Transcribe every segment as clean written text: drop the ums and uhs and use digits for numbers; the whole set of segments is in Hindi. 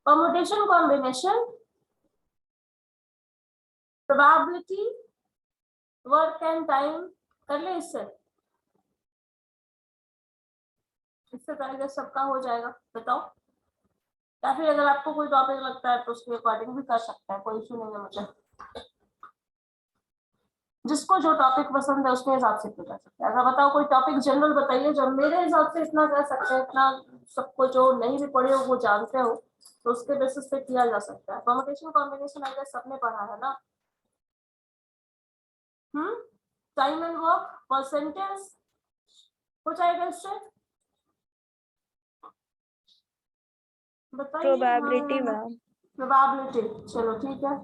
Permutation combination, probability, work and time, कर ले इससे करेंगे सबका हो जाएगा। बताओ, या फिर अगर आपको कोई टॉपिक लगता है तो उसके अकॉर्डिंग भी कर सकता है, कोई इशू नहीं है मुझे। जिसको जो टॉपिक पसंद है उसके हिसाब से कर सकते हैं। अगर बताओ कोई टॉपिक जनरल बताइए जो मेरे हिसाब से इतना कर सकते हैं, इतना सबको जो नहीं भी पढ़े हो वो जानते हो, तो उसके बेसिस पे किया जा सकता है। परम्यूटेशन कॉम्बिनेशन अगर सबने पढ़ा है ना। टाइम एंड वर्क, परसेंटेज हो जाएगा इससे, बताइए। Probability ma'am. प्रोबेबिलिटी, चलो ठीक है।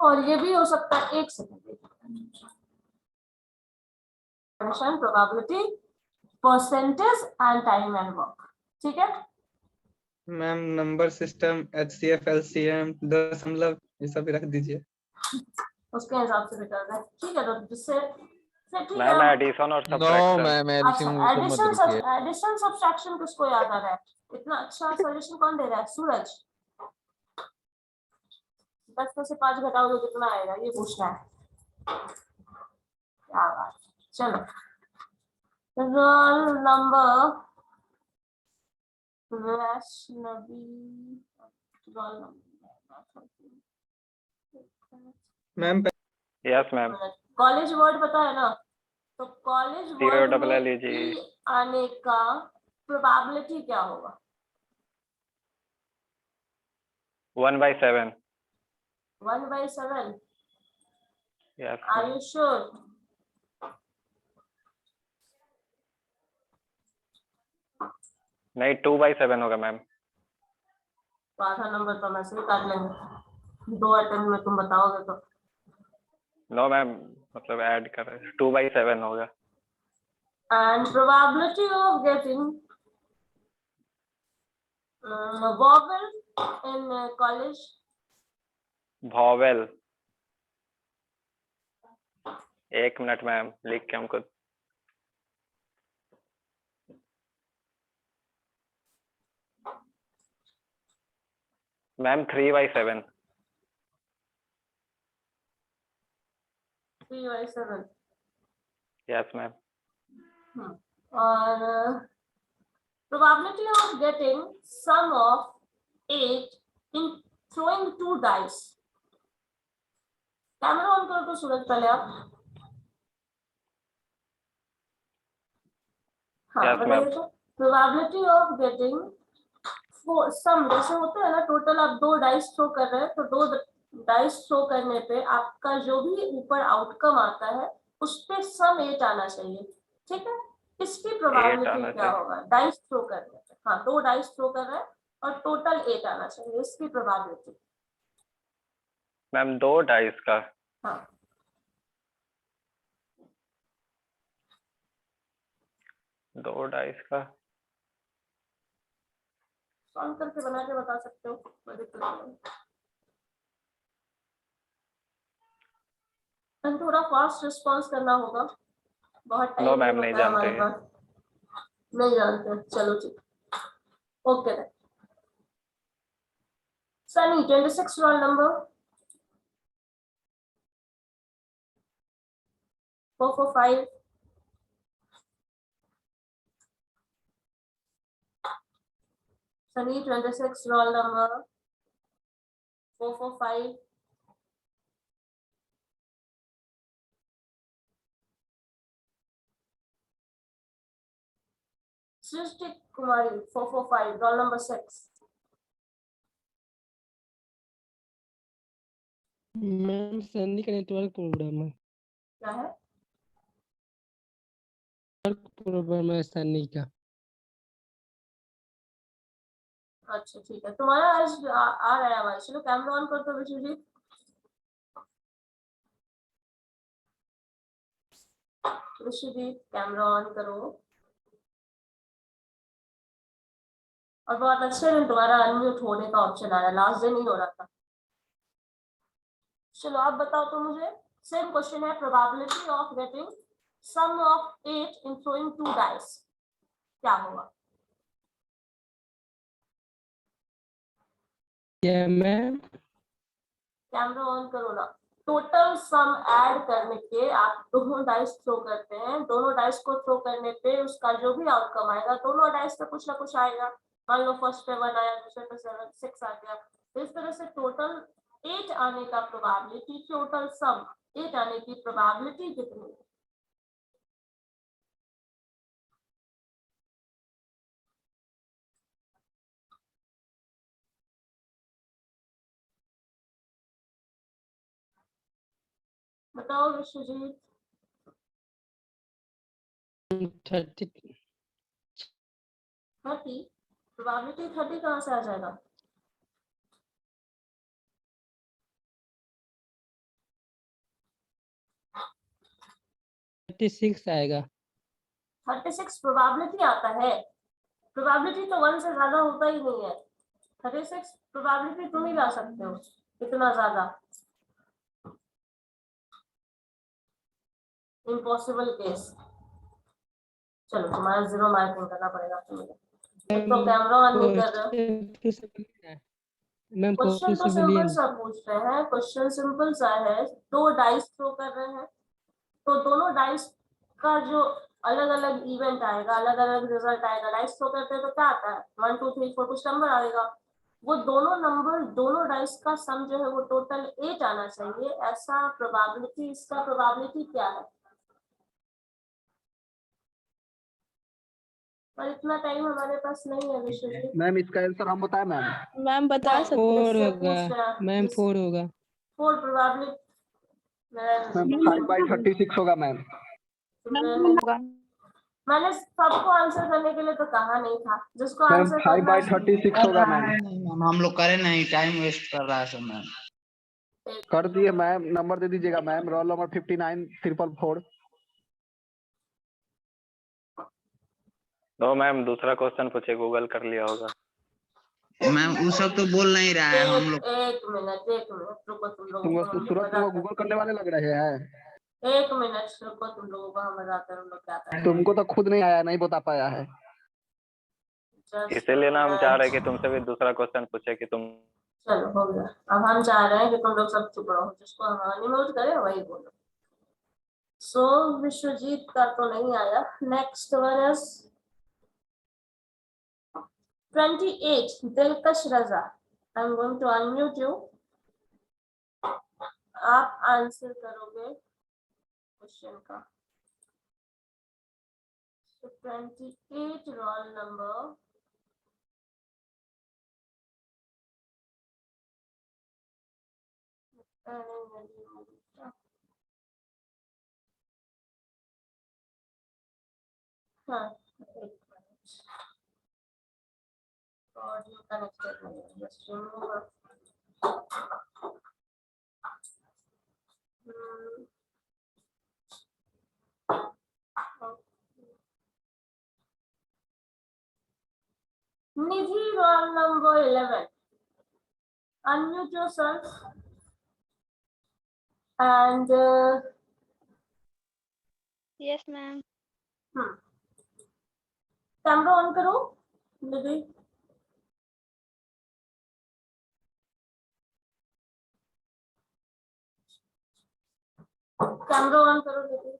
और ये भी हो सकता है, एक second, probability, percentage and time and work, ठीक है ma'am. Number system, HCF, LCM, दशमलव, ये सब भी रख दीजिए। उसके हिसाब से भी कर रहे हैं, ठीक है। तो जिससे ठीक मैम है। एडिशन और नो सब्ट्रैक्शन। मैम, एडिशन अच्छा, को मत रखिए। एडिशन सब्ट्रैक्शन किसको याद आ रहा है? इतना अच्छा सॉल्यूशन कौन दे रहा है? सूरज। 10 में से 5 घटाओ तो कितना आएगा, ये पूछना है। क्या बात, चलो। Roll number Vaishnavi, roll number ma'am yes ma'am. College word पता है ना? तो कॉलेज वर्ड में COLLEGE E आने का प्रोबेबिलिटी क्या होगा? 1/7। 1/7। Yes are you sure? नहीं 2/7 होगा मैम। तो आधा नंबर तो हम ऐसे ही काट लेंगे, 2 अटेम्प्ट में तुम बताओगे तो। नो मैम, मतलब ऐड कर रहे हैं, 2/7 होगा। And probability of getting vowel in college? Vowel, 1 minute ma'am, लिख के हमको। मैम 3/7। 3/7। Yes ma'am. और probability of getting sum of 8 in throwing 2 dice? Camera on करो तो सूरज पहले आप। हाँ Yes, बताइए ma'am. तो। probability of getting सम, जैसे होता है ना, टोटल आप 2 डाइस थ्रो कर रहे हैं, तो 2 डाइस थ्रो करने पे आपका जो भी ऊपर आउटकम आता है उस पे सम 8 आना चाहिए, ठीक है। इसकी प्रोबेबिलिटी क्या होगा? डाइस थ्रो करने पे, हाँ 2 डाइस थ्रो कर रहे हैं और टोटल 8 आना चाहिए, इसकी प्रोबेबिलिटी। मैम 2 डाइस का। हाँ 2 डाइस का सॉल्व करके बना के बता सकते हो, कोई दिक्कत नहीं। थोड़ा फास्ट रिस्पॉन्स करना होगा, बहुत टाइम नो मैम, नहीं होता है जानते हमारे हैं। पास। नहीं जानते, चलो ठीक, okay. Sunny 26 roll number 445। Sunny 26 roll number 445। Srishti Kumari 445 roll number 6। Ma'am Sunny का नेटवर्क प्रॉब्लम है। क्या है? प्रॉब्लम है सनी का। अच्छा ठीक है, तुम्हारा आज आ रहा है आवाज। चलो कैमरा ऑन कर दो विशु जी। विशु जी कैमरा ऑन करो। और बहुत अच्छे दिन तुम्हारा अनम्यूट होने का ऑप्शन आ रहा है, लास्ट दिन नहीं हो रहा था। चलो आप बताओ तो मुझे, सेम क्वेश्चन है, probability of getting sum of 8 in throwing 2 dice. क्या होगा? क्या मैम? कैमरा ऑन करो ना। टोटल सम ऐड करने के आप दोनों डाइस थ्रो करते हैं, दोनों डाइस को थ्रो करने पे उसका जो भी आउटकम आएगा, दोनों डाइस पे कुछ ना कुछ आएगा। मान लो फर्स्ट पे 1 आया, दूसरे पे 7 6 आ गया। तो इस तरह से टोटल 8 आने का प्रोबेबिलिटी, टोटल सम 8 आने की प्रोबेबिलिटी कितनी है? बताओ विश्वजीत। 30 30 प्रोबेबिलिटी 30 कहाँ से आ जाएगा? 36 आएगा। 36 प्रोबेबिलिटी आता है? प्रोबेबिलिटी तो 1 से ज्यादा होता ही नहीं है। 36 प्रोबेबिलिटी तुम ही ला सकते हो, इतना ज्यादा इम्पॉसिबल केस। चलो तुम्हारा 0 मार्किंग करना पड़ेगा तुम्हें। एक तो कैमरा ऑन नहीं कर रहे हो। मैम क्वेश्चन तो से बोलिए सिंपल ना। सा पूछ रहे हैं, क्वेश्चन सिंपल सा है। 2 डाइस थ्रो कर रहे हैं, तो दोनों डाइस का जो अलग अलग इवेंट आएगा, अलग अलग रिजल्ट आएगा। डाइस थ्रो करते हैं तो क्या आता है? 1 2 3 4 कुछ नंबर आएगा। वो दोनों नंबर, दोनों डाइस का सम जो है वो टोटल 8 आना चाहिए। ऐसा प्रोबेबिलिटी, इसका प्रोबेबिलिटी क्या है? पर इतना टाइम हमारे पास नहीं है विश्वजीत। मैम इसका आंसर हम बताएं मैम? मैम बता सकते 4 इससे होगा पूछ रहे हैं। मैम, 4 होगा। 4 प्रोबेबिलिटी मैम 5/36 होगा मैम। होगा। मैंने सबको आंसर करने के लिए तो कहा नहीं था, जिसको मैम आंसर करना है 5/36 होगा मैम। नहीं मैम, हम लोग करे नहीं, टाइम वेस्ट कर रहा है सब मैम। कर दिए मैम, नंबर दे दीजिएगा ma'am. Roll number 59,444। No ma'am, दूसरा क्वेश्चन पूछे, गूगल कर लिया होगा। मैम वो सब तो बोल नहीं रहा है हम लोग। एक मिनट रुको, तुम लोगों को सूरज तुमको गूगल करने वाले लग रहे हैं। एक मिनट रुको, तुम लोगों को हम बताते हैं हम लोग क्या करें। तुमको तो खुद नहीं आया, नहीं बता पाया है। इसीलिए ना हम चाह रहे हैं कि तुमसे भी दूसरा क्वेश्चन पूछे कि तुम। चलो हो गया। अब हम चाह रहे हैं कि तुम लोग सब चुप रहो, जिसको हम अनिमोट करें वही बोलो। सो विश्वजीत का तो नहीं आया। Next one is 28 Dilkash Raza. I am going to unmute you. आप आंसर करोगे क्वेश्चन का। 28 रोल नंबर हाँ, ऑडियो कनेक्टेड नहीं है, just remove. Nidhi roll number 11, unmute yourself and yes ma'am. Camera on करो निधि। कैमरा ऑन करो निधि।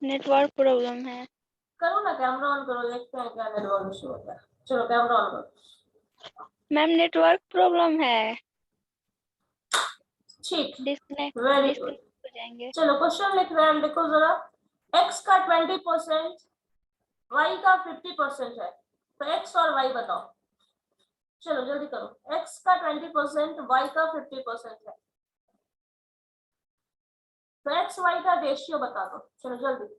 नेटवर्क प्रॉब्लम है। करो ना, कैमरा ऑन करो, देखते हैं क्या नेटवर्क इशू होता है। चलो कैमरा ऑन करो। मैम नेटवर्क प्रॉब्लम है, ठीक, डिस्कनेक्ट वेरी गुड। हो जाएंगे। चलो क्वेश्चन लिख रहे हैं, देखो जरा। x का 20%, y का 50% है, तो x और y बताओ। चलो जल्दी करो। x का 20%, y का 50% है, तो x y का रेशियो बता दो। चलो जल्दी।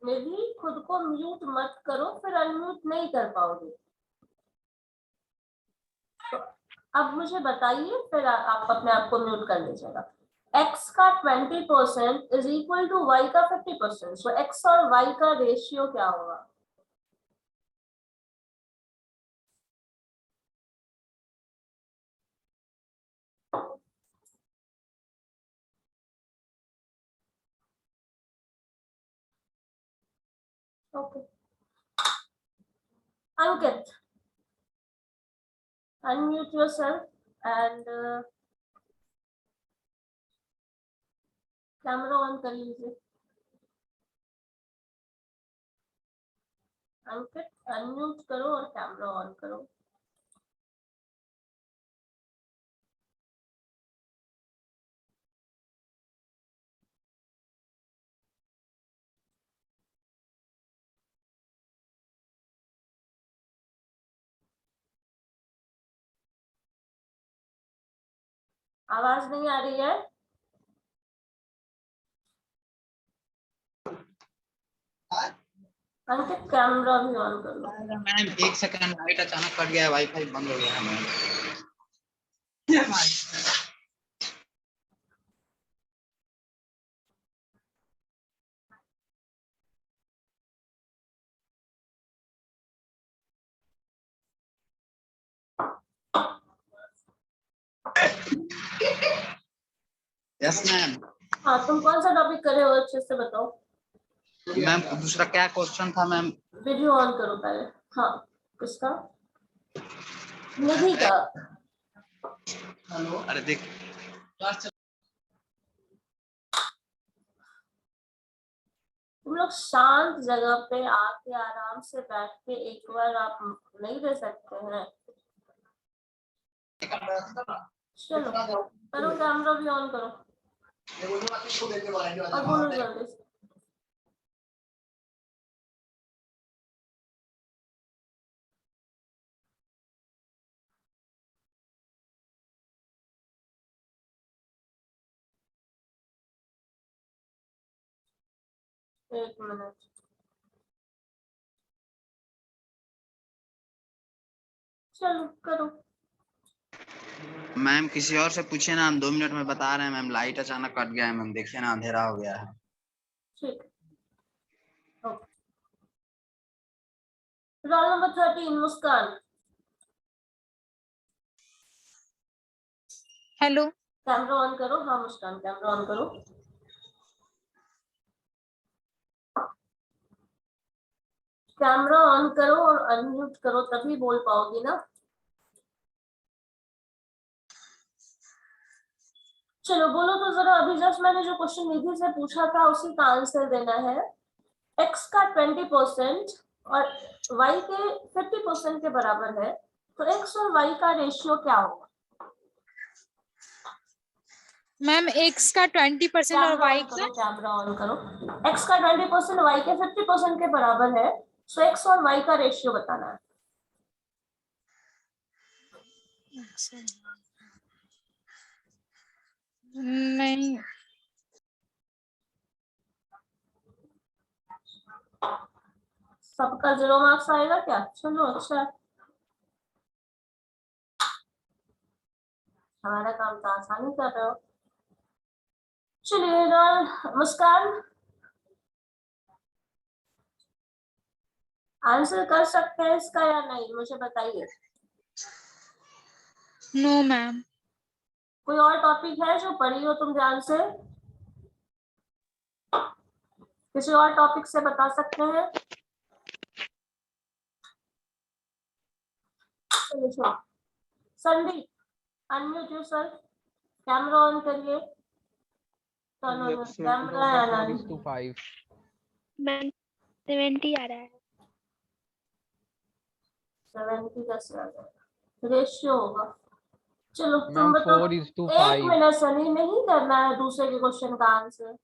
निधि खुद को म्यूट मत करो, फिर अनम्यूट नहीं कर पाओगे। तो अब मुझे बताइए, फिर आप अपने आप को म्यूट कर लीजिएगा। x का 20% इज इक्वल टू y का 50%. सो x और y का रेशियो क्या होगा? Okay, Ankit, unmute yourself and camera on कर लीजिए. अंकित अनम्यूट करो और कैमरा ऑन करो. आवाज नहीं आ रही है? अंकित कैमरा भी ऑन कर लो. मैम 1 सेकंड, लाइट अचानक कट गया है, वाईफाई बंद हो गया है मैम. Yes ma'am. हाँ, तुम कौन सा टॉपिक कर रहे हो अच्छे से बताओ. मैम दूसरा क्या क्वेश्चन था मैम? वीडियो ऑन करो पहले. हाँ, किसका? निधि का. अरे देख, तुम लोग शांत जगह पे आके आराम से बैठ के एक बार आप नहीं दे सकते हैं? चलो करो, कैमरा भी ऑन करो और बोलो जल्दी से. एक मिनट. चलो करो. मैम किसी और से पूछे ना, हम 2 मिनट में बता रहे हैं मैम. लाइट अचानक कट गया है मैम, देखिए ना अंधेरा हो गया है. ठीक. Okay. Roll number 13 Muskan. Hello. Camera on करो. हाँ मुस्कान, कैमरा ऑन करो. कैमरा ऑन करो और अनम्यूट करो, तभी बोल पाओगी ना. चलो बोलो तो जरा. अभी जस्ट मैंने जो क्वेश्चन निधि से पूछा था उसी का आंसर देना है. x का 20% और y के 50% के बराबर है, तो x और y का रेशियो क्या होगा? मैम x का 20% और y का, कैमरा ऑन करो. x का 20% y के 50% के बराबर है, तो x और y का रेशियो बताना है. नहीं सबका 0 मार्क्स आएगा क्या? चलो अच्छा है. हमारा काम तो आसानी कर रहे हो. चलिए मुस्कान, आंसर कर सकते हैं इसका या नहीं, मुझे बताइए. No ma'am. कोई और टॉपिक है जो पढ़ी हो तुम ध्यान से? किसी और टॉपिक से बता सकते हैं? चलो Sandeep, unmute yourself, camera on करिए. Camera on. 4:5. मैम 70 आ रहा है. 70 कैसे आ जाएगा? रेशियो होगा. चलो तुम मैम बताओ. 4:5. एक मिनट सनी, नहीं करना है दूसरे के क्वेश्चन का आंसर.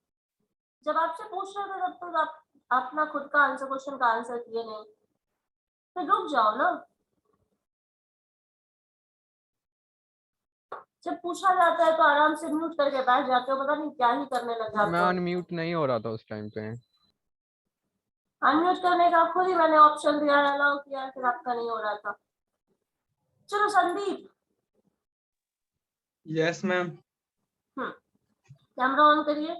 जब आपसे पूछ रहे थे तब तक आप अपना खुद का आंसर, क्वेश्चन का आंसर किए नहीं, फिर रुक जाओ ना. जब पूछा जाता है तो आराम से म्यूट करके बैठ जाते हो, पता नहीं क्या ही करने लग जाते मैं हो. अनम्यूट नहीं हो रहा था उस टाइम पे. अनम्यूट करने का खुद ही मैंने ऑप्शन दिया है, अलाउ किया, फिर आपका नहीं हो रहा था. चलो Sandeep. Yes ma'am. Camera on करिए।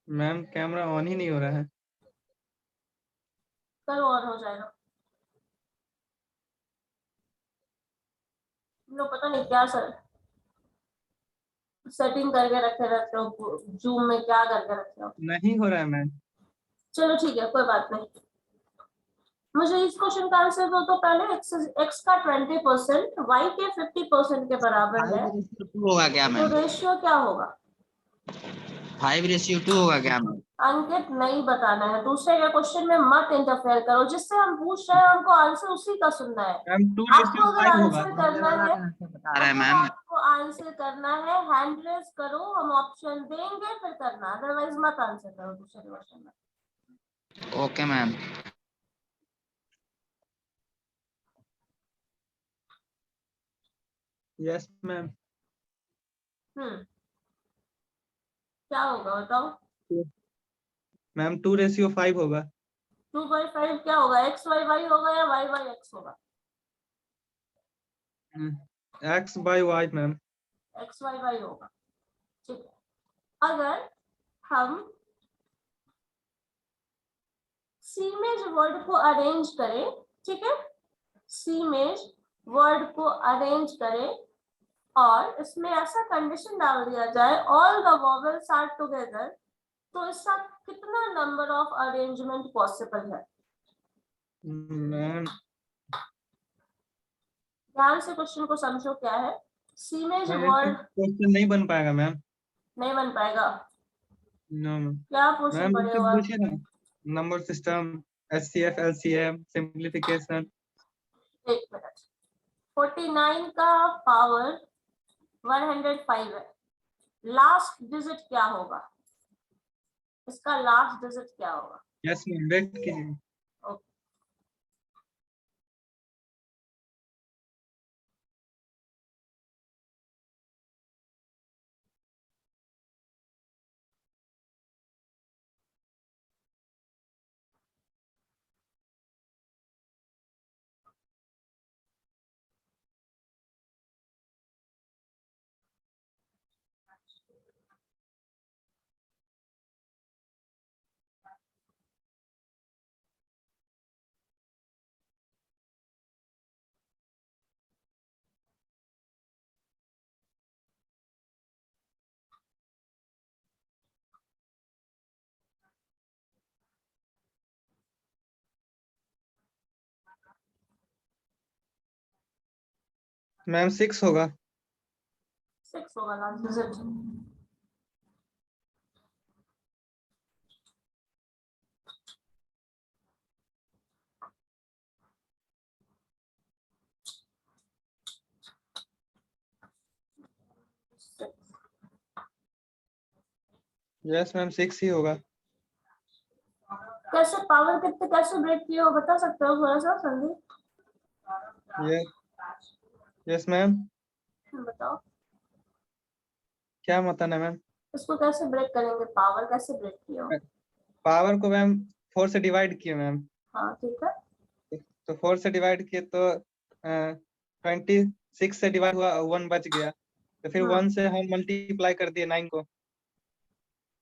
मैम कैमरा ऑन ही नहीं हो रहा है। करो, ऑन हो जाएगा। लो, पता नहीं क्या सर सेटिंग करके रखे रहते हो, जूम में क्या करके रखे हो। नहीं हो रहा है मैम। चलो ठीक है, कोई बात नहीं। मुझे इस क्वेश्चन का आंसर दो तो पहले। x का 20% y के 50% के बराबर है, 5:2 होगा क्या तो मैम? रेशियो क्या होगा? 5:2 होगा क्या मैम? अंकित नहीं बताना है, दूसरे के क्वेश्चन में मत इंटरफेयर करो। जिससे हम पूछ रहे हैं हमको आंसर उसी का सुनना है। मैम आपको अगर 2:5 होगा। आंसर करना है, बता रहे हैं अगर मैम। आपको आंसर करना है हैंड रेज करो, हम ऑप्शन देंगे फिर करना, अदरवाइज मत आंसर करो दूसरे क्वेश्चन में। Okay ma'am. Yes ma'am. क्या होगा बताओ? मैम 2:5 होगा। 2/5 क्या होगा? x y y होगा या y y x होगा? x/y ma'am. x y y होगा। ठीक है, अगर हम सीमेज वर्ड को अरेंज करें, ठीक है, सीमेज वर्ड को अरेंज करें और इसमें ऐसा कंडीशन डाल दिया जाए all the vowels are together, तो इसका कितना नंबर ऑफ अरेंजमेंट पॉसिबल है? मैम ध्यान से क्वेश्चन को समझो क्या है। सीमेज वर्ड क्वेश्चन नहीं बन पाएगा मैम। नहीं बन पाएगा। No ma'am. क्या पूछना मैम तो पड़ेगा? पूछिए ना, number system, HCF LCM, simplification. एक मिनट। 49 का पावर 105 है, लास्ट डिजिट क्या होगा? इसका लास्ट डिजिट क्या होगा? यस मैम, वेट कीजिए। ओके, मैम 6 होगा। 6 होगा लास्ट डिजिट। यस मैम 6 ही होगा। कैसे पावर कितने कैसे ब्रेक किए हो बता सकते हो थोड़ा सा संदीप? Yes yes ma'am. बताओ क्या बताना मैम? इसको कैसे ब्रेक करेंगे, पावर कैसे ब्रेक किए हो? पावर को मैम 4 से डिवाइड किए मैम। हाँ ठीक है, तो 4 से डिवाइड किए तो 26 से डिवाइड हुआ, 1 बच गया। तो फिर 1 से हम मल्टीप्लाई कर दिए 9 को।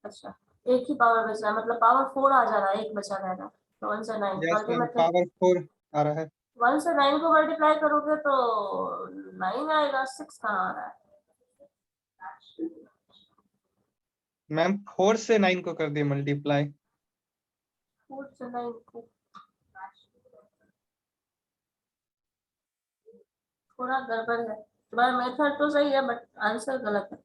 अच्छा एक ही पावर बच रहा है, मतलब पावर 4 आ जा रहा है, एक बचा रहेगा तो 1 से 9 यस मैम, अल्टीमेटली पावर 4 आ रहा है। 1 से 9 को मल्टीप्लाई करोगे तो 9 आएगा, 6 कहाँ आ रहा है? मैम 4 से 9 को कर दिए मल्टीप्लाई। 4 से 9 को थोड़ा गड़बड़ है, तुम्हारा मेथड तो सही है बट आंसर गलत है,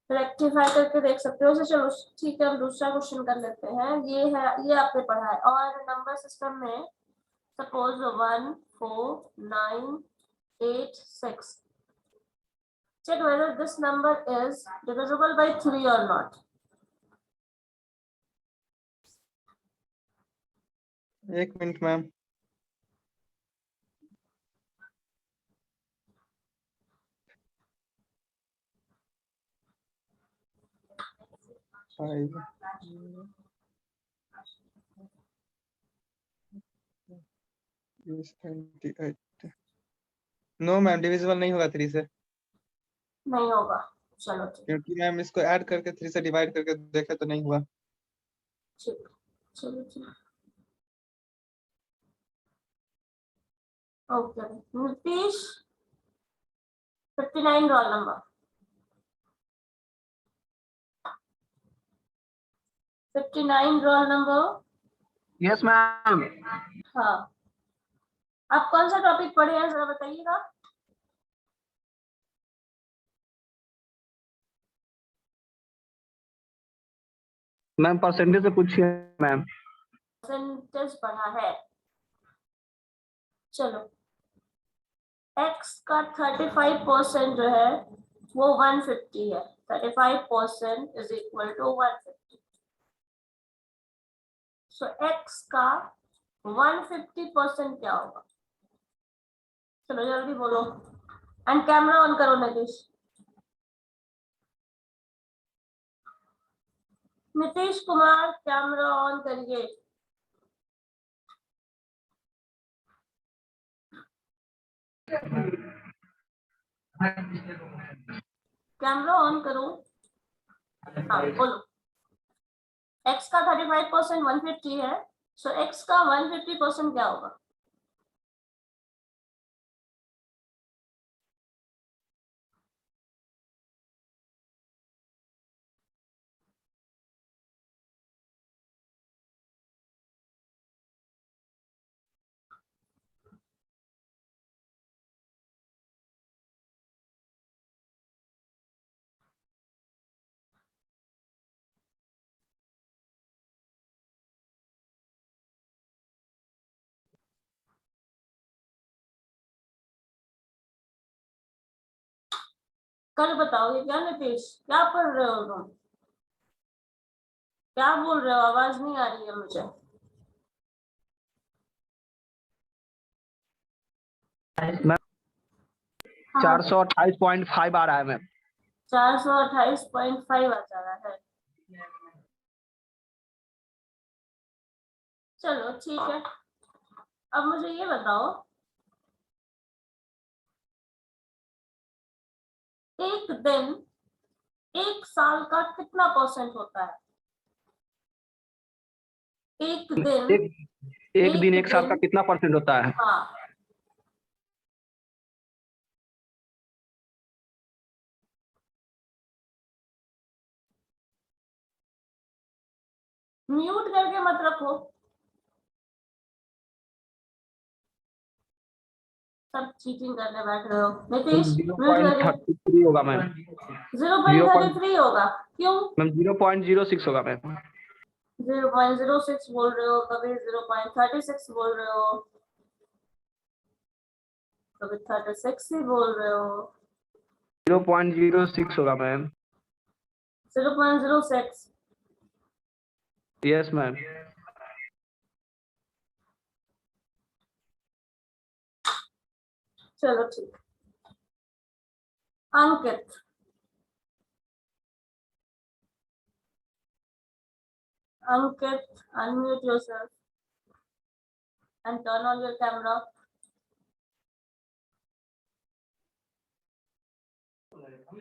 रेक्टिफाई करके देख सकते हो। चलो ठीक है, हम दूसरा क्वेश्चन कर लेते हैं। ये है, ये आपने पढ़ा है। और नंबर सिस्टम में suppose 1 4 9 8 6, check whether this number is divisible by 3 or not. एक minute ma'am. No ma'am, divisible नहीं होगा 3 से। नहीं होगा, चलो ठीक क्योंकि मैम इसको ऐड करके 3 से डिवाइड करके देखे तो नहीं हुआ। ठीक, चलो ठीक। Okay Nitish 59 roll number 59 roll number. Yes ma'am. हाँ, आप कौन सा टॉपिक पढ़े हैं जरा बताइएगा। मैम परसेंटेज से पूछिए मैम। परसेंटेज पढ़ा है, चलो x का 35% जो है वो 150 है, 35% is equal to 150। So x का 150% क्या होगा, चलो जल्दी बोलो, एंड कैमरा ऑन करो नीतीश। नीतीश कुमार कैमरा ऑन करिए। कैमरा ऑन करो, हाँ बोलो। x का 35% 150 है, सो x का 150% क्या होगा। कल बताओगे क्या नीतीश, क्या पढ़ रहे हो तुम, क्या बोल रहे हो, आवाज नहीं आ रही है मुझे। मैम 428.5 आ रहा है मैम। 428.5 आ जा रहा है, चलो ठीक है। अब मुझे ये बताओ, एक दिन एक साल का कितना परसेंट होता है। एक दिन एक दिन एक साल का कितना परसेंट होता है। हाँ, म्यूट करके मत रखो, सब चीटिंग करने बैठ रहे हो। नीतीश म्यूट करके। 0.33 होगा मैम। 0.33 होगा, क्यों। मैम 0.06 होगा मैम। 0.06 बोल रहे हो, कभी 0.36 बोल रहे हो, कभी 36 ही बोल रहे हो। 0.06 होगा मैम। 0.06 yes ma'am. चलो ठीक। अंकित unmute yourself and turn on your camera.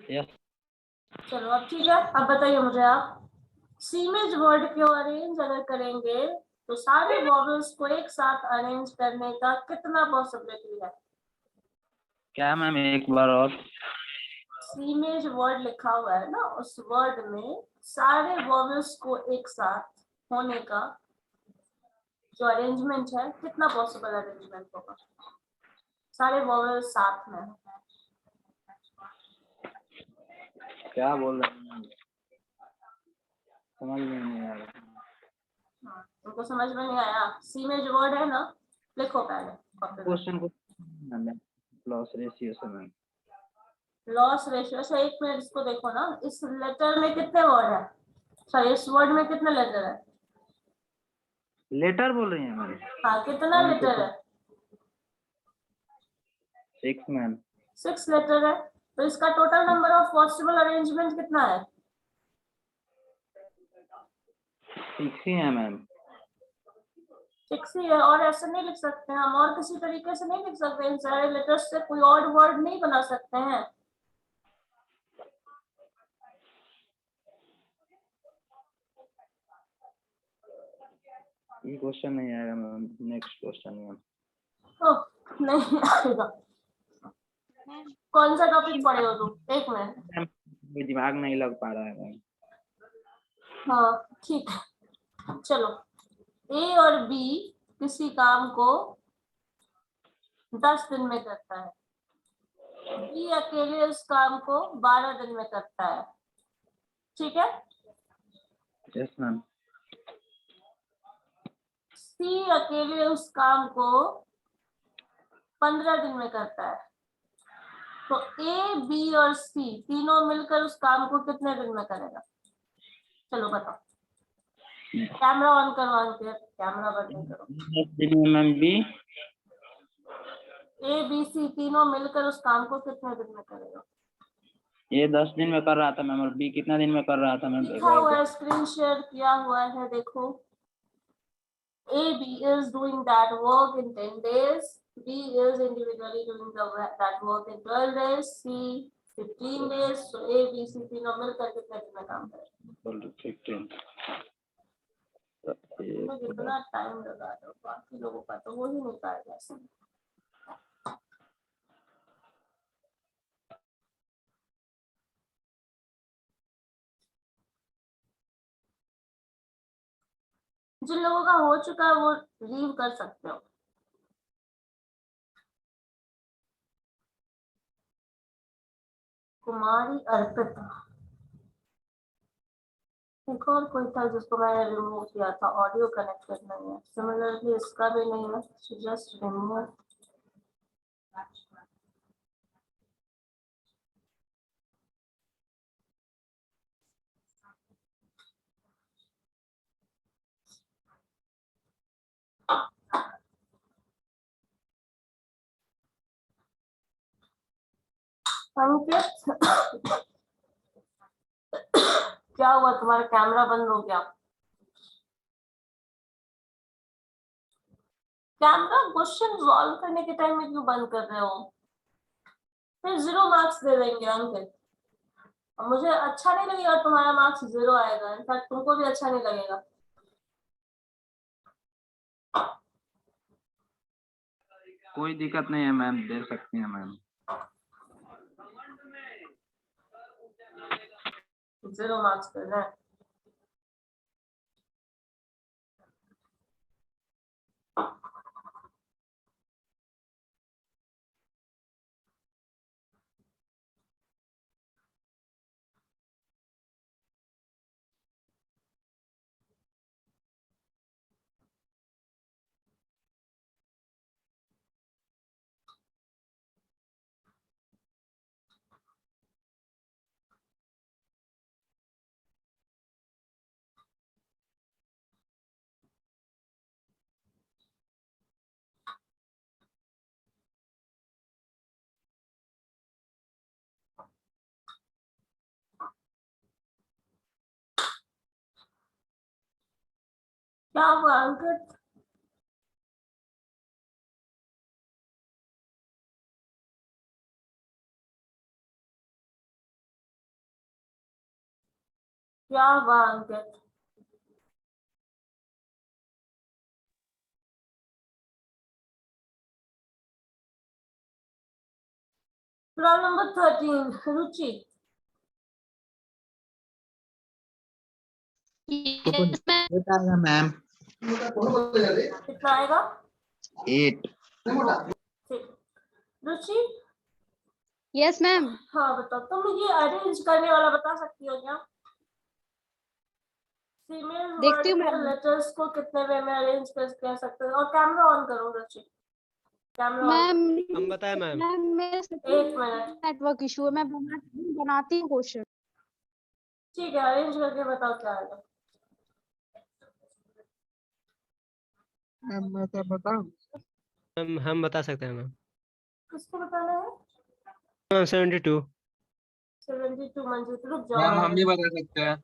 Yes. चलो अब ठीक है, अब बताइए मुझे आप, सीमेज वर्ड को अरेंज अगर करेंगे तो सारे वॉवल्स को एक साथ अरेंज करने का कितना पॉसिबिलिटी है। क्या मैम एक बार और। सीमेज वर्ड लिखा हुआ है ना, उस वर्ड में सारे वॉवल्स को एक साथ होने का जो अरेंजमेंट है, कितना पॉसिबल अरेंजमेंट होगा, सारे वॉवल्स साथ में। क्या बोल रहे हैं, समझ में नहीं आ रहा। तुमको समझ में नहीं आया, सीमेज वर्ड है ना, लिखो पहले। क्वेश्चन को लॉस रेशियो से मैम। लॉस रेशियो से, एक मिनट इसको देखो ना, इस लेटर में कितने वर्ड है, सॉरी इस वर्ड में कितने लेटर है। लेटर बोल रही हैं मैम। हाँ कितना लेटर है। 6 मैम। 6 लेटर है, तो इसका total number of possible arrangement कितना है। 6 ही है मैम। 6 ही है, और ऐसे नहीं लिख सकते हम, और किसी तरीके से नहीं लिख सकते, इन सारे लेटर्स से कोई और वर्ड नहीं बना सकते हैं। ये क्वेश्चन नहीं आएगा मैम, नेक्स्ट क्वेश्चन मैम। ओह, नहीं आएगा। कौन सा टॉपिक पढ़े हो तुम? एक मिनट। ये दिमाग नहीं लग पा रहा है मैम। हाँ ठीक है, चलो। ए और बी किसी काम को 10 दिन में करता है, बी अकेले उस काम को 12 दिन में करता है, ठीक है। Yes ma'am. सी अकेले उस काम को 15 दिन में करता है, तो ए, बी और सी तीनों मिलकर उस काम को कितने दिन में करेगा? चलो बताओ। कैमरा ऑन करो, ऑन कर, कैमरा बंद करो। 10 दिन में मैम बी, ए, बी, सी तीनों मिलकर उस काम को कितने दिन में करेगा? ये 10 दिन में कर रहा था मैम, और बी कितना दिन में कर रहा था मैम? लिखा हुआ है, स्क्रीन शेयर किया हुआ है, देखो। A, B is doing that work in 10 days. B is individually doing that work in 12 days. C 15 days. So A, B, C तीनों मिलकर कितने दिन में काम करेंगे? 15। इसमें कितना टाइम लगा दो, बाकी लोगों का तो वो ही नहीं पाएगा। जिन लोगों का हो चुका है वो लीव कर सकते हो। कुमारी अर्पिता, एक और कोई था जिसको मैंने रिमूव किया था, ऑडियो कनेक्ट करना है, सिमिलरली इसका भी नहीं है, जस्ट रिमूव। अंकित, क्या हुआ, तुम्हारा कैमरा बंद हो गया? कैमरा क्वेश्चन सॉल्व करने के टाइम में क्यों बंद कर रहे हो? फिर 0 मार्क्स दे देंगे अंकित, और मुझे अच्छा नहीं लगेगा, तुम्हारा मार्क्स 0 आएगा, इनफैक्ट तुमको भी अच्छा नहीं लगेगा। कोई दिक्कत नहीं है मैम, दे सकती हैं मैम। 0 मार्क्स कर रहे हैं। क्या हुआ अंकित? क्या हुआ अंकित? रोल नंबर 13 रुचि। बताएगा मैम। कितना आएगा? 8। ठीक। रुचि, यस मैम। हाँ बताओ, तुम ये अरेंज करने वाला बता सकती हो क्या? फीमेल देखती हूँ वर्ड मैम। लेटर्स को कितने वे में अरेंज कर सकते हो? और कैमरा ऑन करो रुचि, कैमरा ऑन। मैम हम बताए मैम। मैम मेरे एक मिनट, नेटवर्क इशू है, मैं बनाती हूँ क्वेश्चन। ठीक है, अरेंज करके बताओ क्या आएगा। मैम मैं क्या बताऊं? मैम हम बता सकते हैं मैम। किसको बताना है? मैम 72। 72 मंजित, रुक जाओ। मैम हम भी बता सकते हैं।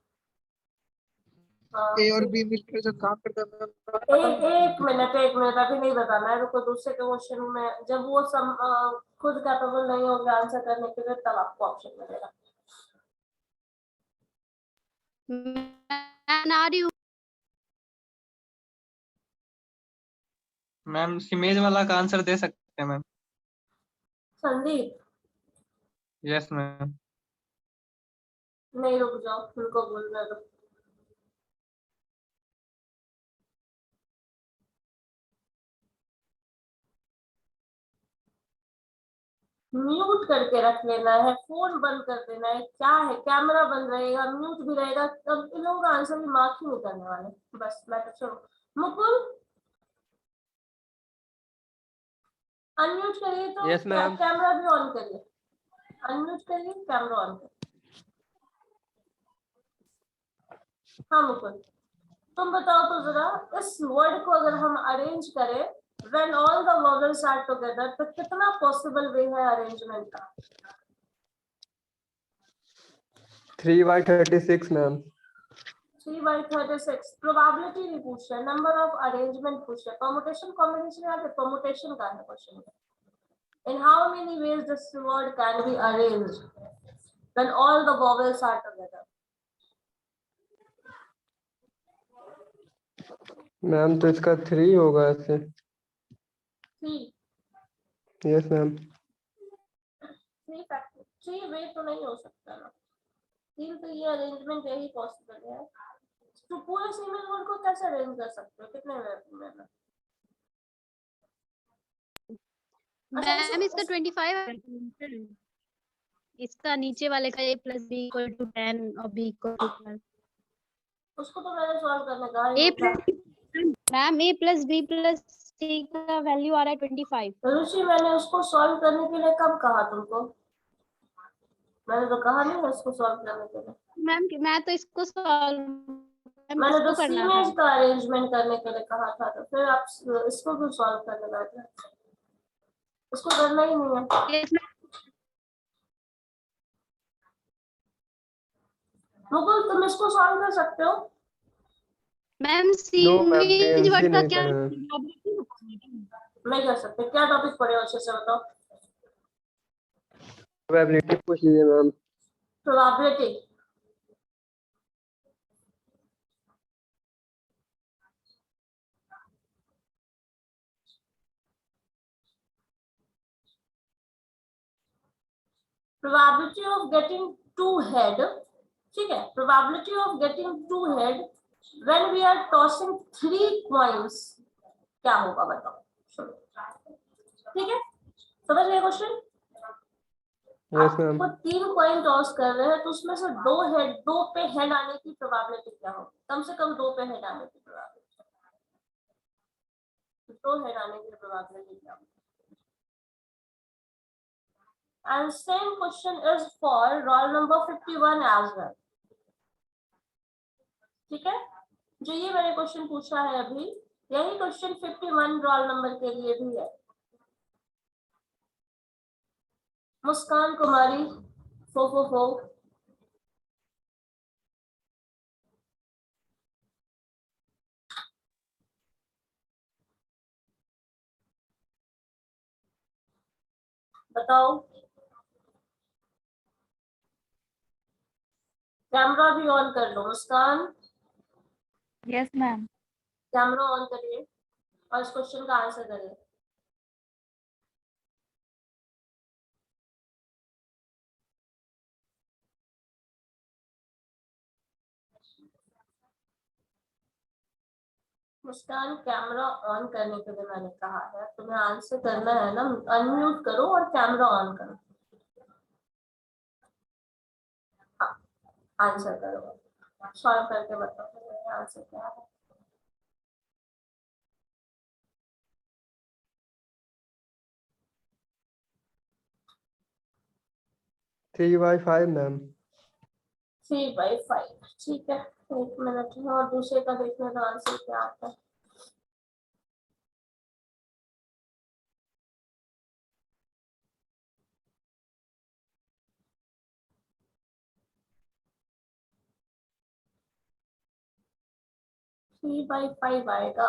हाँ, ए और बी मिलकर जो काम करते हैं एक मिनट अभी नहीं बताना है, रुको। दूसरे के क्वेश्चन में जब वो खुद कैपेबल नहीं होंगे आंसर करने के लिए, तब आपको ऑप्शन मिलेगा। मैं आ रही हूँ। मैम इमेज वाला का आंसर दे सकते हैं मैम। Sandeep, yes ma'am. नहीं रुक जाओ, उनको बोलने दो। म्यूट करके रख लेना है, फोन बंद कर देना है, क्या है, कैमरा बंद रहेगा, म्यूट भी रहेगा, तब इन लोगों का आंसर भी मार्क ही नहीं करने वाले। बस मैं तो छोड़ो। मुकुल अनम्यूट करिए, तो Yes, ma'am. कैमरा भी ऑन करिए, अनम्यूट करिए, कैमरा ऑन करिए। हाँ मुकुल, तुम बताओ तो जरा, इस वर्ड को अगर हम अरेंज करें, when all the vowels are together, तो कितना पॉसिबल वे है अरेंजमेंट का? 3/36, ma'am. 3/36 प्रोबेबिलिटी नहीं पूछ रहे, नंबर ऑफ अरेंजमेंट पूछ रहे, परमुटेशन कॉम्बिनेशन या परमुटेशन का है question. In how many ways this word can be arranged when all the vowels are together? Ma'am तो इसका 3 होगा ऐसे। 3 यस मैम। 3 वे तो नहीं हो सकता ना, 3 तो ये अरेंजमेंट यही पॉसिबल है। तो पूरे सिंगल वर्ड को कैसे अरेंज कर सकते हो, कितने वे में? मैम इसका 25, इसका नीचे वाले का a + b = 10 और b = 12। उसको तो मैंने सॉल्व करने कहा a ma'am a + b + c का वैल्यू आ रहा है 25। ऋषि, मैंने उसको सॉल्व करने के लिए कब कहा तुमको? मैंने तो कहा नहीं उसको सॉल्व करने के लिए। मैम मैं तो इसको सॉल्व, मैंने तो इसको करना था। सीमेज का अरेंजमेंट करने के लिए कहा था, तो फिर आप इसको क्यों सॉल्व करने बैठे? उसको करना ही नहीं है। Yes, ma'am. मुकुल, तुम इसको सॉल्व कर सकते हो? मैम नो मैम, सीमेज वर्ड का नहीं क्या पढ़ा है। नहीं कर सकते, क्या टॉपिक पढ़े हो अच्छे से बताओ। प्रोबेबिलिटी पूछ लीजिए ma'am. Probability, probability of getting 2 head, ठीक है, probability of getting 2 head when we are tossing 3 coins, क्या होगा बताओ। ठीक है, समझ गए क्वेश्चन? Yes ma'am. वो 3 कॉइन टॉस कर रहे हैं, तो उसमें से 2 पे हेड आने की प्रोबेबिलिटी क्या होगी? कम से कम 2 पे हेड आने की प्रोबेबिलिटी, 2 हेड आने की प्रोबेबिलिटी क्या होगी? And same question is for roll number 51 as well. ठीक है, जो ये मैंने क्वेश्चन पूछा है अभी, यही क्वेश्चन 51 रोल नंबर के लिए भी है। मुस्कान कुमारी 444, बताओ। कैमरा भी ऑन कर लो मुस्कान, यस मैम। कैमरा ऑन करिए और इस क्वेश्चन का आंसर करिए। मुस्कान, कैमरा ऑन करने के लिए मैंने कहा है, तुम्हें आंसर करना है ना, अनम्यूट करो और कैमरा ऑन करो। हाँ, आंसर करो, सॉल्व करके बताओ आंसर क्या है। Three by five ma'am. 3/5, ठीक है, 1 मिनट है और दूसरे का देखने का आंसर क्या आता है। थ्री बाई 5 आएगा,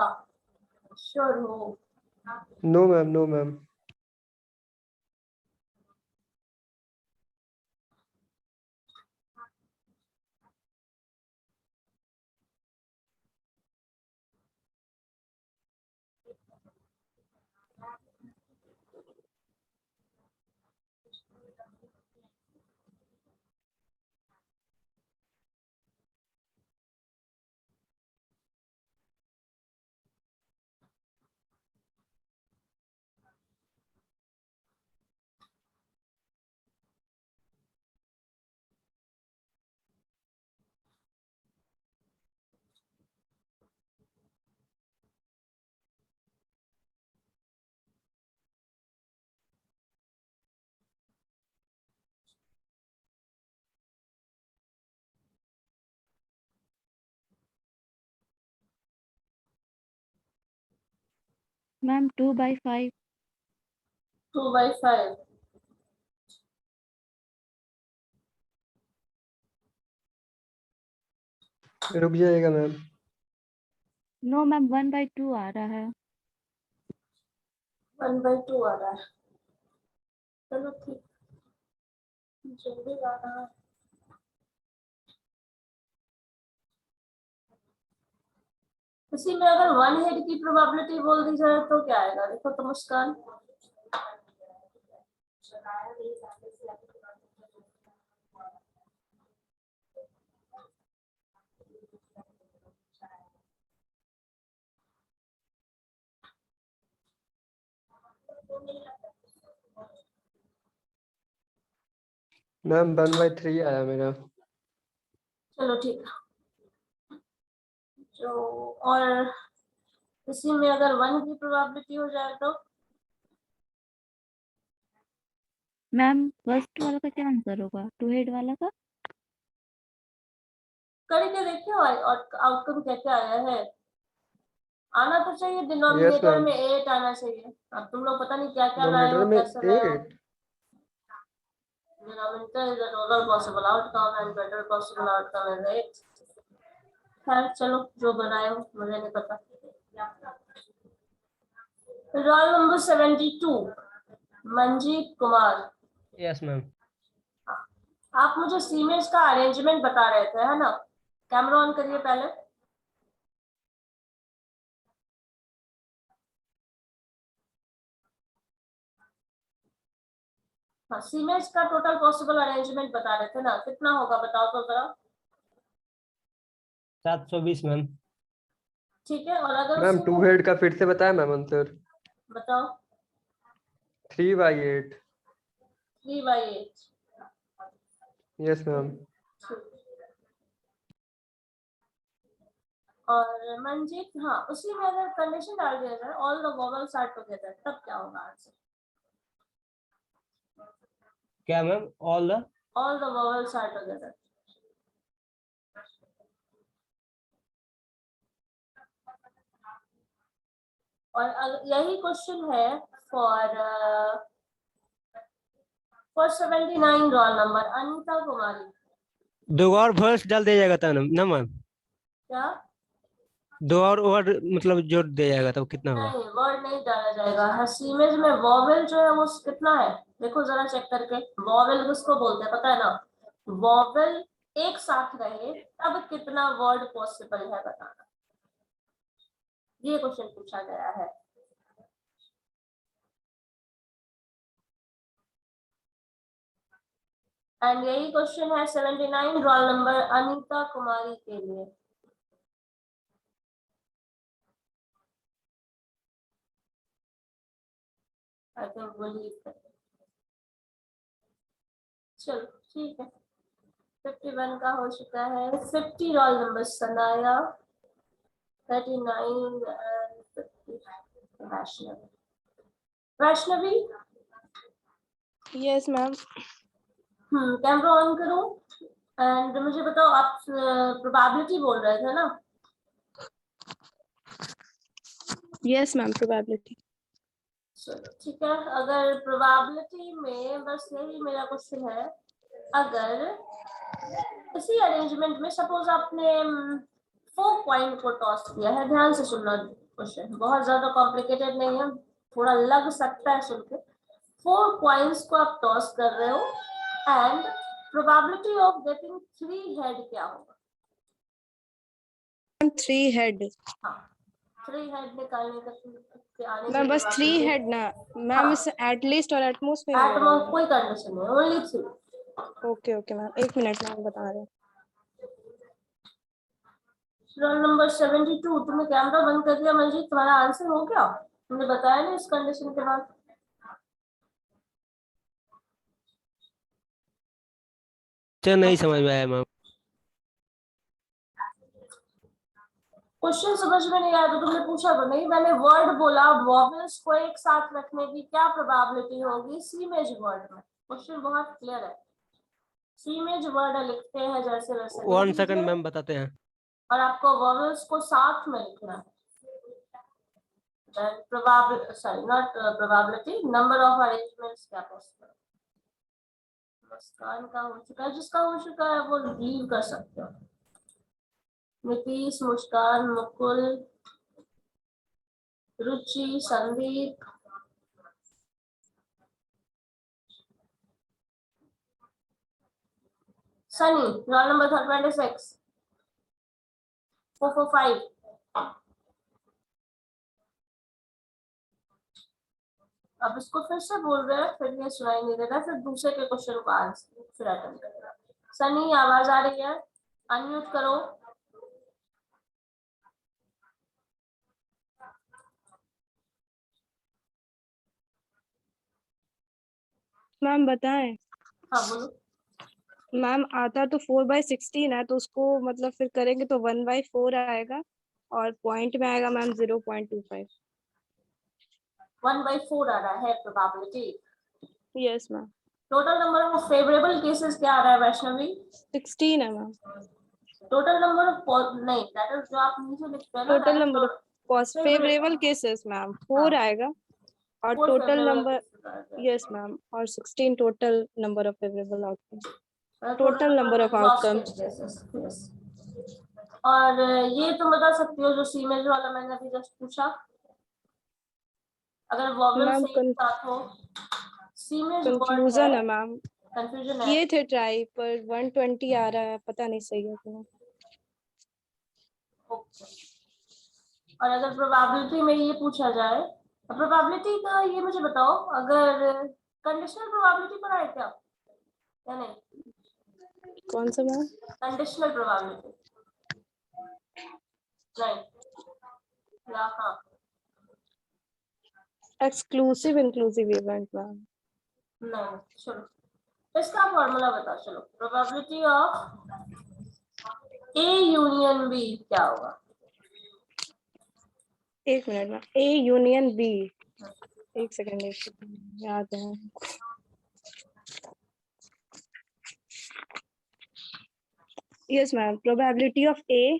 श्योर हो? No ma'am, no ma'am. Ma'am 2/5 2/5 रुक जाएगा मैम। नो मैम 1/2 आ रहा है 1/2 आ रहा है। चलो ठीक, जल्दी आ रहा है। इसी में अगर 1 हेड की प्रोबेबिलिटी बोल दी जाए तो क्या आएगा? देखो तो मुस्कान, मैम 1/3 आया मेरा। चलो ठीक है। जो और इसी में अगर 1 की प्रोबेबिलिटी हो जाए तो मैम फर्स्ट वाला का क्या आंसर होगा 2 हेड वाला का? करके देखिए और आउटकम क्या क्या आया है। आना तो चाहिए, यस डिनोमिनेटर मैम। में 8 आना चाहिए। अब तुम लोग पता नहीं क्या क्या लाए डिनोमिनेटर हो, में कैसे लाए हो। 8। Denominator is the total possible outcome and better possible outcome is 8। खैर चलो, जो बनाए हो, मुझे नहीं पता। Roll number 72 Manjeet Kumar. Yes ma'am. आप मुझे सीमेज का अरेंजमेंट बता रहे थे, है ना? कैमरा ऑन करिए पहले। हाँ, सीमेज का टोटल पॉसिबल अरेंजमेंट बता रहे थे ना, कितना होगा बताओ तो जरा। 720 मैम। ठीक है, और अगर मैम उसी 2 में हेड का फिर से बताया मैम आंसर। बताओ। 3/8। 3/8। Yes ma'am. और मंजीत, हाँ, उसी में अगर कंडीशन डाल दिया जाए all the vowels are together, तब क्या होगा आंसर? क्या ma'am? All the vowels are together. और यही क्वेश्चन है for 79 roll number Anita Kumari. 2 और वर्स डाल दिया जाएगा था ना मैम? क्या? 2 और वर्ड मतलब जोड़ दिया जाएगा तो कितना होगा? नहीं, वर्ड नहीं डाला जाएगा। हर सीमेज में वॉवेल जो है वो कितना है, देखो जरा चेक करके। वॉवेल किसको बोलते हैं पता है ना? वॉवेल एक साथ रहे तब कितना वर्ड पॉसिबल है बताना, ये क्वेश्चन पूछा गया है। एंड यही क्वेश्चन है 79 रोल नंबर अनीता कुमारी के लिए। आई थिंक वो लीव कर, चलो ठीक है। 51 का हो चुका है। 50 roll number Sanaya. 39 and 50 Vaishnavi. Vaishnavi, yes ma'am. Camera on करो एंड मुझे बताओ, आप प्रोबेबिलिटी बोल रहे थे ना? Yes ma'am probability. चलो ठीक है, अगर प्रोबेबिलिटी में बस यही मेरा क्वेश्चन है, अगर इसी अरेंजमेंट में सपोज आपने 4 पॉइंट को टॉस किया है, ध्यान से सुनना, क्वेश्चन बहुत ज्यादा कॉम्प्लिकेटेड नहीं है, थोड़ा लग सकता है सुन के। 4 पॉइंट्स को आप टॉस कर रहे हो and probability of getting 3 head क्या होगा? 3 हेड। हाँ, 3 हेड निकालने का आने मैम बस 3 probability- हेड ना मैम, हाँ, इस एटलीस्ट और एटमोस्ट में at most कोई कंडीशन नहीं, only 3। Okay okay ma'am, 1 minute में बता रहे हैं। रोल नंबर 72, तुमने कैमरा बंद कर दिया मंजीत, तुम्हारा आंसर हो गया? तुमने बताया नहीं इस कंडीशन के बाद। नहीं समझ में आया मैम। क्वेश्चन समझ में नहीं आया तो तुमने पूछा तो नहीं। मैंने वर्ड बोला, वॉवेल्स को एक साथ रखने की क्या प्रोबेबिलिटी होगी सीमेज वर्ड में। क्वेश्चन बहुत क्लियर है। सीमेज वर्ड लिखते हैं जैसे वैसे 1 लिख सेकंड लीजिए, मैम बताते हैं। और आपको वॉवेल्स को साथ में लिखना है। then probability, sorry, not probability, number of arrangements क्या possible। मुस्कान का हो चुका है, जिसका हो चुका है वो लीव कर सकते हो। नीतीश, मुस्कान, मुकुल, रुचि, संदीप, सनी, रोल नंबर 26, 445। अब इसको फिर से बोल रहे हैं, फिर ये सुनाई नहीं दे रहा, फिर दूसरे के क्वेश्चन को आंसर फिर अटेम्प्ट करेगा। सनी, आवाज आ रही है? अनम्यूट करो। मैम बताएं। हाँ बोलो। मैम आता तो 4/16 है, तो उसको मतलब फिर करेंगे तो 1/4 आएगा और पॉइंट में आएगा मैम 0.25। 1/4 आ रहा है probability. Yes ma'am. Total number of favourable cases क्या आ रहा है वैष्णवी? 16 है मैम। टोटल नंबर ऑफ नहीं, दैट इज जो आप नीचे लिखते हैं ना, total number of favourable cases ma'am 4 आएगा और टोटल नंबर, यस मैम, और 16 total number of favourable outcome, total number of outcomes. और ये तुम बता सकती हो जो सीमेज वाला मैंने अभी जस्ट पूछा, अगर वॉवेल मैम से एक साथ हो। सीमेज कंफ्यूजन है मैम, कंफ्यूजन है। ये थे ट्राई पर 120 आ रहा है, पता नहीं सही है क्या। और अगर प्रोबेबिलिटी में ये पूछा जाए, प्रोबेबिलिटी का ये मुझे बताओ, अगर कंडीशनल प्रोबेबिलिटी पर आए क्या या नहीं? कौन सा मैम? कंडीशनल प्रोबेबिलिटी नहीं या हाँ? Exclusive inclusive event ma'am. नहीं, चलो इसका फॉर्मूला बताओ। चलो, probability of A union B क्या होगा? एक मिनट में, ए यूनियन बी, एक सेकंड याद है। Yes ma'am, probability of A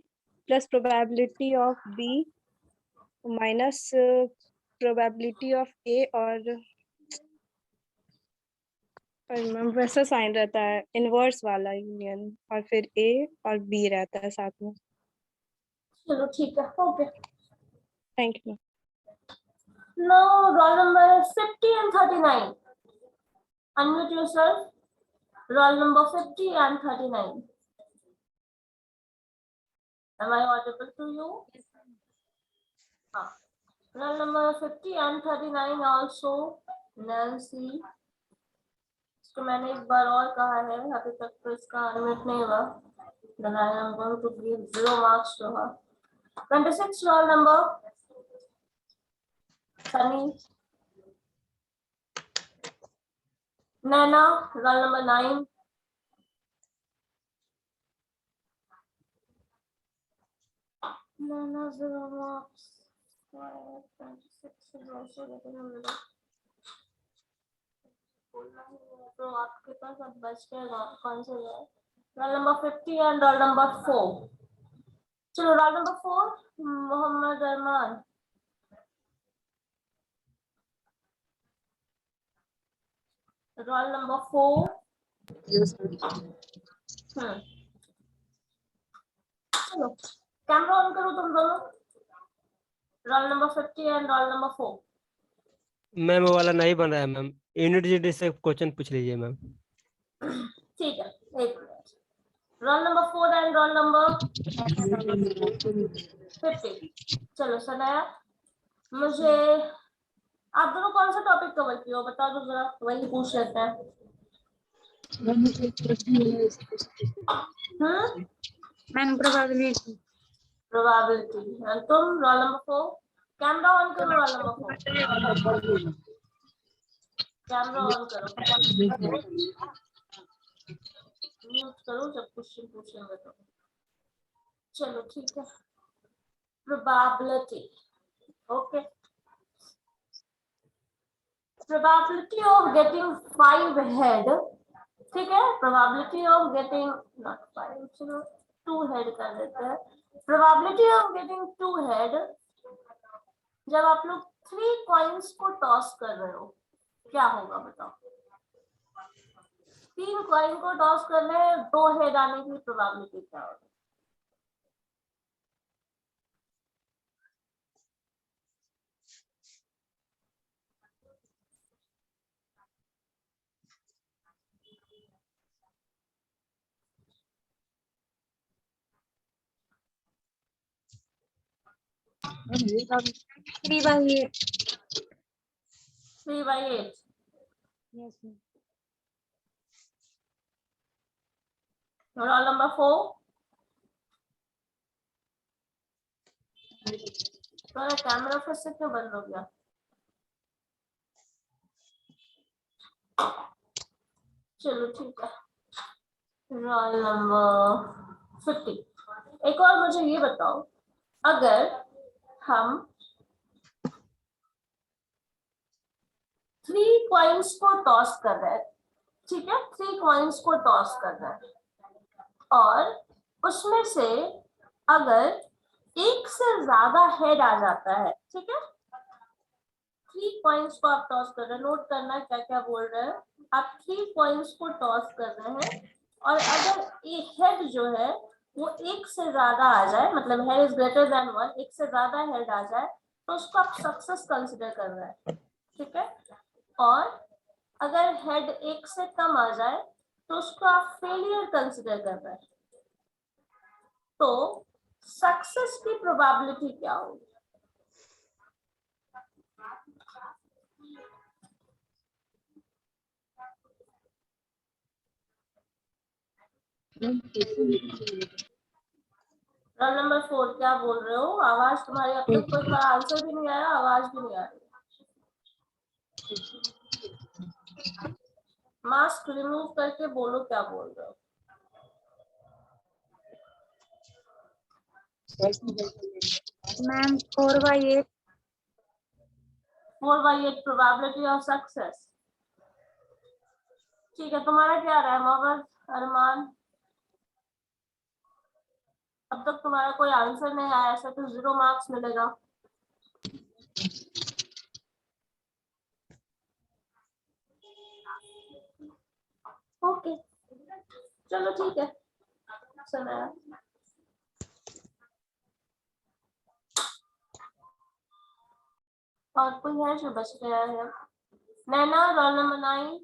plus probability of B minus probability of A, और मैम वैसा साइन रहता है इनवर्स वाला यूनियन, और फिर ए और बी रहता है साथ में। चलो ठीक है, okay. Thank you. Now roll number 50 and 39. Unmute yourself. Roll number 50 and 39. Am I audible to you? हाँ. Roll number 50 and 39 also Nancy. इसको मैंने एक बार और कहा है, अभी तक तो इसका अनम्यूट नहीं हुआ। Then I am going to give 0 marks to her. 26 roll number. Sunny. Nana, roll number 9. Nana, 0 marks. 26 is also getting a little. तो आपके पास अब बच गया कौन सा है? Roll number 50 and roll number 4। चलो roll number 4 Mohammad Arman. Roll number 4। चलो कैमरा ऑन करो तुम दोनों। Roll number 50 and roll number 4। Ma'am वो वाला नहीं बन रहा है मैम, यूनिट जी से क्वेश्चन पूछ लीजिए मैम। ठीक है, एक minute. Role number 4 and roll number 50। चलो सनाया, मुझे आप दोनों कौन सा टॉपिक कवर किए हो बता दो जरा, वही पूछ लेते हैं। Ma'am probability. प्रोबेबिलिटी। तुम रोल नंबर 4। कैमरा ऑन करो रोल नंबर 4। कैमरा ऑन करो, म्यूट करो जब क्वेश्चन पूछेंगे तो। चलो ठीक है, probability. Okay, probability of getting 5 head. ठीक है, प्रोबेबिलिटी ऑफ गेटिंग नॉट 5, चलो 2 हेड कर देते हैं। प्रोबेबिलिटी ऑफ गेटिंग 2 हेड जब आप लोग 3 कॉइन्स को टॉस कर रहे हो क्या होगा बताओ? 3 कॉइन को टॉस कर रहे हैं, 2 हेड आने की प्रोबेबिलिटी क्या होगी? Three by eight. 3/8. Yes, ma'am. Role number 4. तुम्हारा कैमरा फिर से क्यों बंद हो गया? चलो ठीक है। Roll number 50. एक और मुझे ये बताओ, अगर हम 3 कॉइन्स को टॉस कर रहे हैं, ठीक है, 3 कॉइन्स को टॉस कर रहे हैं और उसमें से अगर एक से ज्यादा हेड आ जाता है, ठीक है, 3 कॉइन्स को आप टॉस कर रहे हैं, नोट करना क्या क्या बोल रहे हैं। आप 3 कॉइन्स को टॉस कर रहे हैं और अगर एक हेड जो है वो एक से ज्यादा आ जाए, मतलब हेड इज ग्रेटर देन 1, एक से ज्यादा हेड आ जाए तो उसको आप सक्सेस कंसिडर कर रहे हैं, ठीक है, और अगर हेड एक से कम आ जाए तो उसको आप फेलियर कंसिडर कर रहे हैं। तो सक्सेस की प्रोबेबिलिटी क्या होगी? रोल नंबर 4 क्या बोल रहे हो? आवाज तुम्हारी अब तक कोई आंसर भी नहीं आया, आवाज भी नहीं आ रही। मास्क रिमूव करके बोलो क्या बोल रहे हो। Ma'am, 4/8. 4/8 probability of success. ठीक है, तुम्हारा क्या रहा है मगर अरमान? अब तक तुम्हारा कोई आंसर नहीं आया, ऐसा तो 0 मार्क्स मिलेगा। ओके चलो ठीक है, सुना। और कोई है जो बच गया है? नैना, रोल नंबर 9।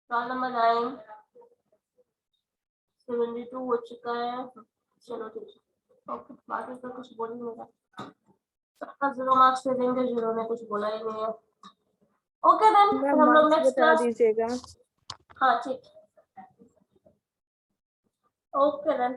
रोल नंबर 9 72 हो चुका है। चलो ठीक है, ओके, बाकी तो कुछ बोल ही नहीं रहा, सबका 0 मार्क्स दे देंगे, 0 ने कुछ बोला ही नहीं है। ओके देन, मैम हम लोग मार्क्स नेक्स्ट बता क्लास। दीजिएगा। हाँ ठीक, ओके देन।